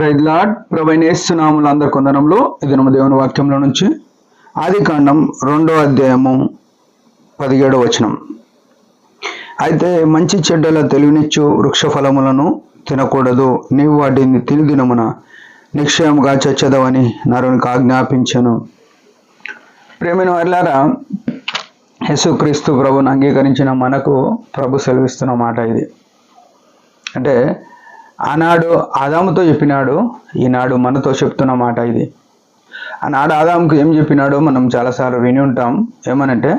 Praise lord. ప్రభువైన యేసు నామములో అందరికి వందనములు. ఇది మన దేవుని వాక్యంలో నుంచి ఆదికాండం 2వ అధ్యాయము 17వ వచనం. అయితే మంచి చెడ్డల తెలివినిచ్చు వృక్ష ఫలములను తినకూడదు, నీవు వాటిని తిని దినమున నిశ్చయముగా చచ్చదవని నరునికి ఆజ్ఞాపించెను. ప్రేమైన వారలారా, యేసుక్రీస్తు ప్రభువును అంగీకరించిన మనకు ప్రభు సెలవిస్తున్న మాట ఇది. అంటే ఆనాడు ఆదాముతో చెప్పినాడు, ఈనాడు మనతో చెప్తున్న మాట ఇది. ఆనాడు ఆదాముకు ఏం చెప్పినాడో మనం చాలాసార్లు విని ఉంటాం. ఏమనంటే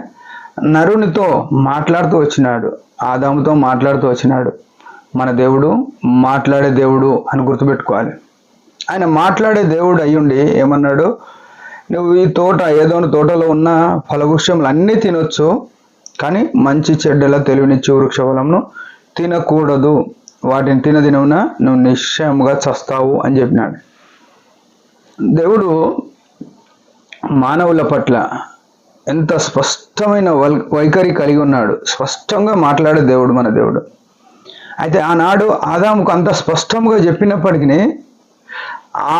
నరునితో మాట్లాడుతూ వచ్చినాడు, ఆదాముతో మాట్లాడుతూ వచ్చినాడు. మన దేవుడు మాట్లాడే దేవుడు అని గుర్తుపెట్టుకోవాలి. ఆయన మాట్లాడే దేవుడు అయ్యుండి ఏమన్నాడు, నువ్వు ఈ తోట ఏదోని తోటలో ఉన్న ఫలవృక్షములు అన్నీ తినొచ్చు, కానీ మంచి చెడ్డల తెలివినిచ్చు వృక్ష ఫలంను తినకూడదు, వాటిని తినదినమున నువ్వు నిశ్చయముగా చస్తావు అని చెప్పినాడు. దేవుడు మానవుల పట్ల ఎంత స్పష్టమైన వైఖరి కలిగి ఉన్నాడు. స్పష్టంగా మాట్లాడే దేవుడు మన దేవుడు. అయితే ఆనాడు ఆదాముకు అంత స్పష్టంగా చెప్పినప్పటికీ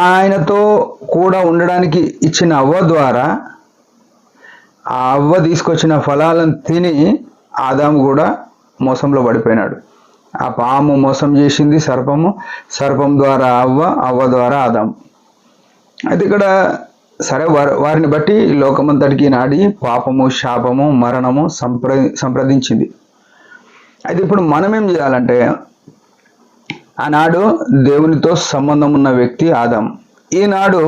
ఆయనతో కూడా ఉండడానికి ఇచ్చిన అవ్వ ద్వారా ఆ అవ్వ తీసుకొచ్చిన ఫలాలను తిని ఆదాము కూడా మోసంలో పడిపోయినాడు. ఆ పాము మోసం చేసింది సంపం ద్వారా అవ్వ, అవ్వ ద్వారా ఆదాము. అయితే ఇక్కడ సరే వారిని బట్టి లోకమంతటికి నాడి పాపము, శాపము, మరణము సంప్రదించింది. అయితే ఇప్పుడు మనం ఏం చేయాలంటే, ఆనాడు దేవునితో సంబంధం ఉన్న వ్యక్తి ఆదాము. ఈనాడు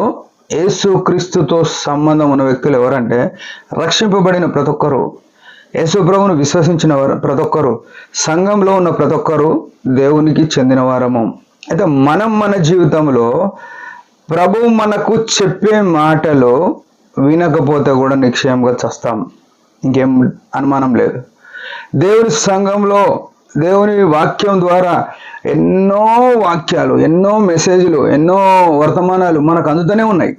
యేసుక్రీస్తుతో సంబంధం ఉన్న వ్యక్తులు ఎవరంటే రక్షింపబడిన ప్రతి ఒక్కరు, యేసు ప్రభువును విశ్వసించిన ప్రతి ఒక్కరు, సంఘంలో ఉన్న ప్రతి ఒక్కరు దేవునికి చెందిన వారము. అయితే మనం మన జీవితంలో ప్రభు మనకు చెప్పే మాటలు వినకపోతే కూడా నిశ్చయంగా చస్తాం, ఇంకేం అనుమానం లేదు. దేవుని సంఘంలో దేవుని వాక్యం ద్వారా ఎన్నో వాక్యాలు, ఎన్నో మెసేజ్లు, ఎన్నో వర్తమానాలు మనకు అందుతూనే ఉన్నాయి.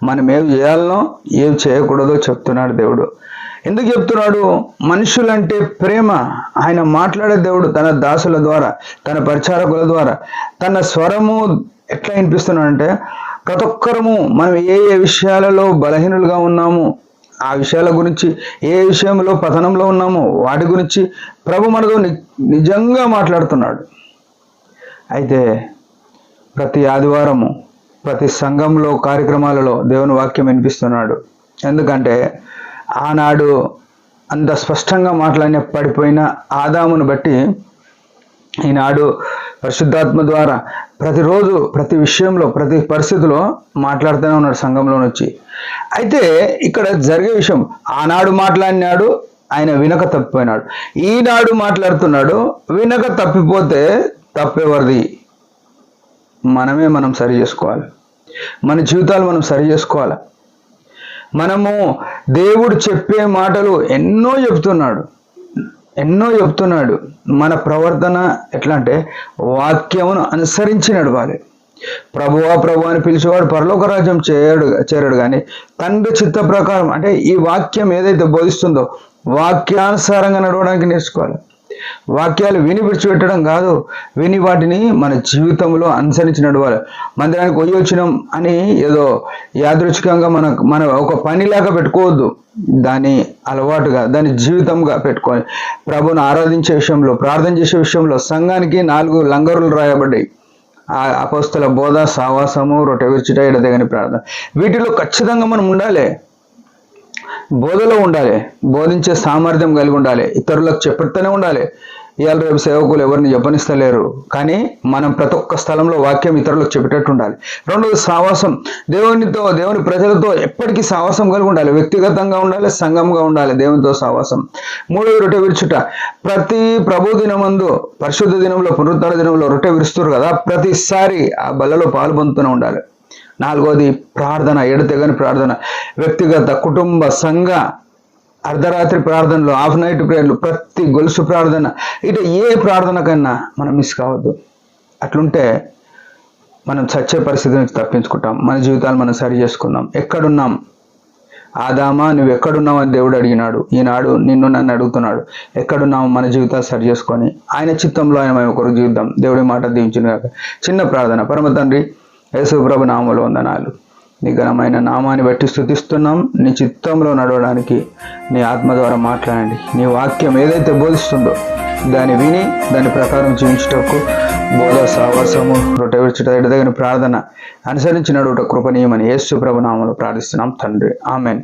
మనం ఏవి చేయాలనో ఏవి చేయకూడదో చెప్తున్నాడు దేవుడు. ఎందుకు చెప్తున్నాడు? మనుషులంటే ప్రేమ. ఆయన మాట్లాడే దేవుడు తన దాసుల ద్వారా, తన పరిచారకుల ద్వారా తన స్వరము ఎట్లా వినిపిస్తున్నాడంటే, ప్రతి ఒక్కరము మనం ఏ ఏ విషయాలలో బలహీనులుగా ఉన్నాము, ఆ విషయాల గురించి, ఏ విషయంలో పతనంలో ఉన్నామో వాటి గురించి ప్రభు మనతో నిజంగా మాట్లాడుతున్నాడు. అయితే ప్రతి ఆదివారము ప్రతి సంఘంలో కార్యక్రమాలలో దేవుని వాక్యం వినిపిస్తున్నాడు. ఎందుకంటే ఆనాడు అంత స్పష్టంగా మాట్లాడిన పడిపోయిన ఆదామును బట్టి ఈనాడు పరిశుద్ధాత్మ ద్వారా ప్రతిరోజు ప్రతి విషయంలో ప్రతి పరిస్థితిలో మాట్లాడుతూనే ఉన్నాడు సంఘంలో వచ్చి. అయితే ఇక్కడ జరిగే విషయం, ఆనాడు మాట్లాడినాడు, ఆయన వినక తప్పిపోయినాడు. ఈనాడు మాట్లాడుతున్నాడు, వినక తప్పిపోతే తప్పేవరిది? మనం సరి చేసుకోవాలి. మన జీవితాలు మనం సరి చేసుకోవాలి. మనము దేవుడు చెప్పే మాటలు ఎన్నో చెప్తున్నాడు. మన ప్రవర్తన ఎట్లా అంటే వాక్యమును అనుసరించి నడవాలి. ప్రభువా ప్రభు అని పిలిచేవాడు పరలోక రాజ్యం చేరడు కానీ తండ్రి చిత్త ప్రకారం, అంటే ఈ వాక్యం ఏదైతే బోధిస్తుందో వాక్యానుసారంగా నడవడానికి నేర్చుకోవాలి. వాక్యాలు విని విడిచిపెట్టడం కాదు, విని వాటిని మన జీవితంలో అనుసరించి నడవాలి. మందిరానికి పోయి వచ్చినాం అని ఏదో యాదృచ్ఛికంగా మన ఒక పనిలాగా పెట్టుకోవద్దు. దాని అలవాటుగా, దాని జీవితంగా పెట్టుకోవాలి. ప్రభువును ఆరాధించే విషయంలో, ప్రార్థన చేసే విషయంలో సంఘానికి 4 లంగరులు రాయబడ్డాయి. అపోస్తల బోధ, సావాసము, రొట్టె విరుచుట, ఎడతెగని ప్రార్థన. వీటిలో ఖచ్చితంగా మనం ఉండాలి. బోధలో ఉండాలి, బోధించే సామర్థ్యం కలిగి ఉండాలి, ఇతరులకు చెప్తూనే ఉండాలి. ఇవాళ రేపు సేవకులు ఎవరిని చెప్పనిస్తలేరు, కానీ మనం ప్రతి ఒక్క స్థలంలో వాక్యం ఇతరులకు చెప్పేటట్టు ఉండాలి. రెండోది సావాసం, దేవుని ప్రజలతో ఎప్పటికీ సావాసం కలిగి ఉండాలి. వ్యక్తిగతంగా ఉండాలి, సంఘంగా ఉండాలి, దేవునితో సావాసం. మూడోది రొట్టె విరుచుట. ప్రతి ప్రభు దినమందు, పరిశుద్ధ దినంలో, పునరుద్ధరణ దినంలో రొట్టె విరుస్తారు కదా, ప్రతిసారి ఆ బలలో పాలు పొందుతూనే ఉండాలి. నాలుగోది ప్రార్థన, ఎడతెగని ప్రార్థన. వ్యక్తిగత, కుటుంబ, సంఘ అర్ధరాత్రి ప్రార్థనలు, హాఫ్ నైట్ ప్రేయర్లు, ప్రతి గొలుసు ప్రార్థన, ఇటు ఏ ప్రార్థనకైనా మనం మిస్ కావద్దు. అట్లుంటే మనం చచ్చే పరిస్థితి నుంచి తప్పించుకుంటాం. మన జీవితాలు మనం సరి చేసుకుందాం. ఎక్కడున్నాం ఆదామా నువ్వు ఎక్కడున్నావు అని దేవుడు అడిగినాడు. ఈనాడు నిన్ను నన్ను అడుగుతున్నాడు, ఎక్కడున్నావు? మన జీవితాలు సరి చేసుకొని ఆయన చిత్తంలో ఆయన మేము ఒకరు జీవిద్దాం. దేవుడి మాట దీవించును గాక. చిన్న ప్రార్థన. పరమ తండ్రి, యేసు ప్రభు నామములో వందనాలు. నీ ఘనమైన నామాన్ని బట్టి స్తుతిస్తున్నాం. నీ చిత్తంలో నడవడానికి నీ ఆత్మ ద్వారా మాట్లాడండి. నీ వాక్యం ఏదైతే బోధిస్తుందో దాన్ని విని దాని ప్రకారం జీవించుటకు బోధ సావాసము రొట్టె విడుచుట ఎడదగిన ప్రార్థన అనుసరించి నడువుట కృపణీయమని యేసు ప్రభు నామములో ప్రార్థిస్తున్నాం తండ్రి. ఆమెన్.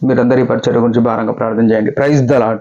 మీరందరి పరిచర్య గురించి భారంగా ప్రార్థన చేయండి. Praise the lord.